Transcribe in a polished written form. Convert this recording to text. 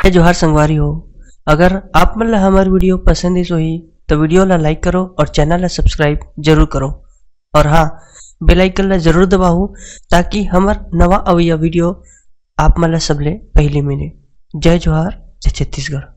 जोहार संगवारी हो। अगर आप मन ला हमार वीडियो पसंद ही तो वीडियो ला लाइक करो और चैनल ला सब्सक्राइब जरूर करो और हाँ बेल आइकन ला जरूर दबाओ ताकि हमार नवा अवैया वीडियो आप मन ला सबले पहले मिले। जय जोहार, जय छत्तीसगढ़।